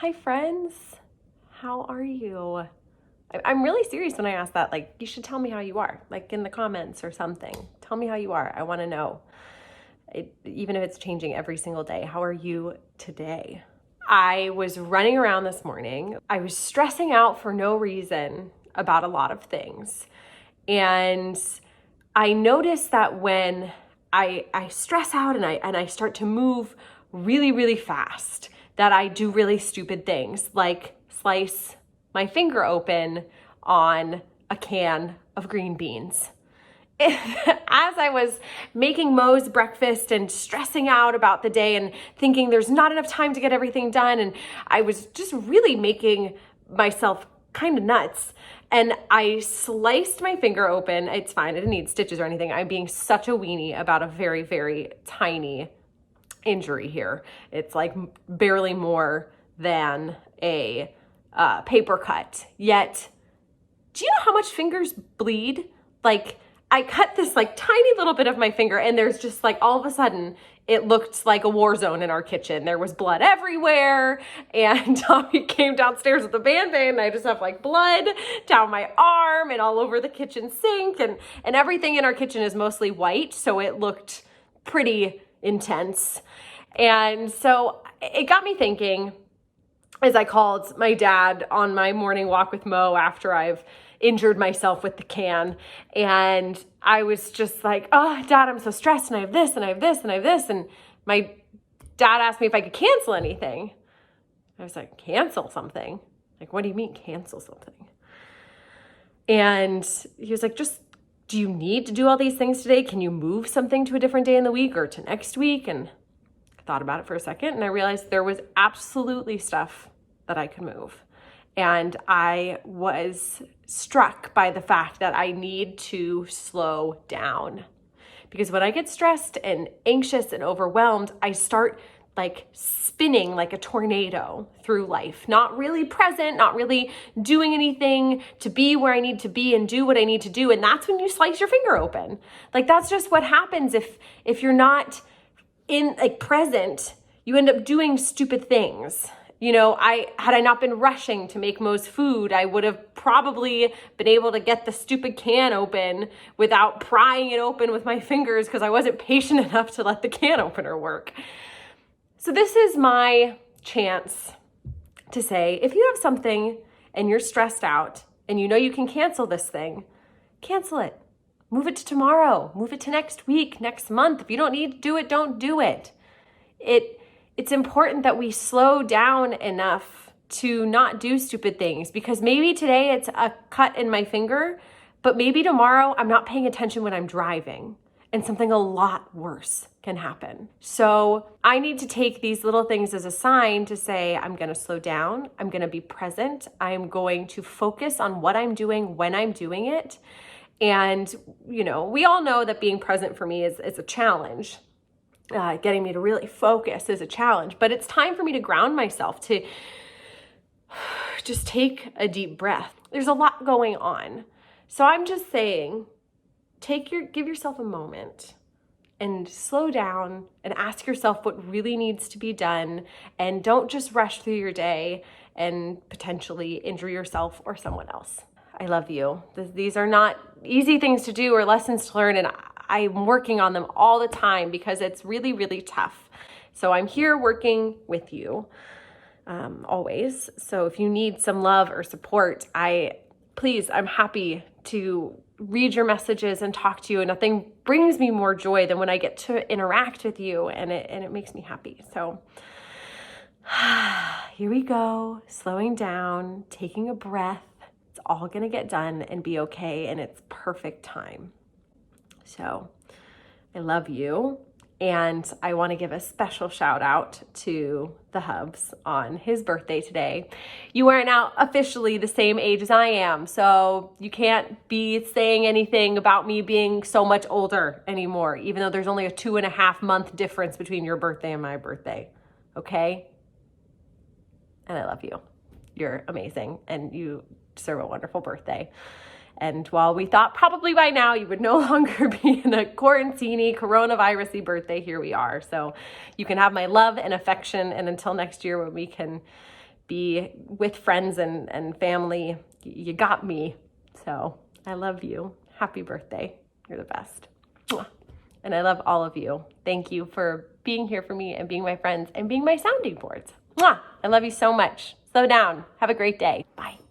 Hi friends, how are you? I'm really serious when I ask that. Like, you should tell me how you are, like in the comments or something. Tell me how you are. I want to know, even if it's changing every single day. How are you today? I was running around this morning. I was stressing out for no reason about a lot of things. And I noticed that when I stress out and I start to move really, really fast, that I do really stupid things like slice my finger open on a can of green beans. As I was making Mo's breakfast and stressing out about the day and thinking there's not enough time to get everything done, and I was just really making myself kind of nuts. And I sliced my finger open. It's fine. I didn't need stitches or anything. I'm being such a weenie about a very, very tiny injury here. It's like barely more than a paper cut. Yet, do you know how much fingers bleed? Like, I cut this like tiny little bit of my finger, and there's just like all of a sudden it looked like a war zone in our kitchen. There was blood everywhere, and Tommy came downstairs with a Band-Aid, and I just have like blood down my arm and all over the kitchen sink, and everything in our kitchen is mostly white, so it looked pretty intense. And so it got me thinking as I called my dad on my morning walk with Mo after I've injured myself with the can. And I was just like, oh, Dad, I'm so stressed, and I have this, and I have this, and I have this. And my dad asked me if I could cancel anything. I was like, cancel something? Like, what do you mean cancel something? And he was like, do you need to do all these things today? Can you move something to a different day in the week or to next week? And I thought about it for a second, and I realized there was absolutely stuff that I could move. And I was struck by the fact that I need to slow down. Because when I get stressed and anxious and overwhelmed, I start like spinning like a tornado through life, not really present, not really doing anything to be where I need to be and do what I need to do. And that's when you slice your finger open. Like, that's just what happens if you're not in like present. You end up doing stupid things. You know, had I not been rushing to make Mo's food, I would have probably been able to get the stupid can open without prying it open with my fingers because I wasn't patient enough to let the can opener work. So this is my chance to say, if you have something and you're stressed out and you know you can cancel this thing, cancel it. Move it to tomorrow. Move it to next week, next month. If you don't need to do it, don't do it. It's important that we slow down enough to not do stupid things, because maybe today it's a cut in my finger, but maybe tomorrow I'm not paying attention when I'm driving and something a lot worse can happen. So I need to take these little things as a sign to say, I'm going to slow down. I'm going to be present. I'm going to focus on what I'm doing when I'm doing it. And, you know, we all know that being present for me is a challenge. Getting me to really focus is a challenge, but it's time for me to ground myself, to just take a deep breath. There's a lot going on. So I'm just saying, give yourself a moment and slow down and ask yourself what really needs to be done, and don't just rush through your day and potentially injure yourself or someone else. I love you. These are not easy things to do or lessons to learn, and I'm working on them all the time because it's really, really tough. So I'm here working with you always. So if you need some love or support, I'm happy to read your messages and talk to you. And nothing brings me more joy than when I get to interact with you, and it makes me happy. So here we go, slowing down, taking a breath. It's all gonna get done and be okay, and it's perfect time. So I love you, and I want to give a special shout out to the Hubs on his birthday today. You are now officially the same age as I am, so you can't be saying anything about me being so much older anymore, even though there's only a 2.5 month difference between your birthday and my birthday, okay? And I love you. You're amazing, and you deserve a wonderful birthday. And while we thought probably by now you would no longer be in a quarantine-y, coronavirus-y birthday, here we are. So you can have my love and affection. And until next year, when we can be with friends and family. You got me. So I love you. Happy birthday. You're the best. Mwah. And I love all of you. Thank you for being here for me and being my friends and being my sounding boards. Mwah. I love you so much. Slow down. Have a great day. Bye.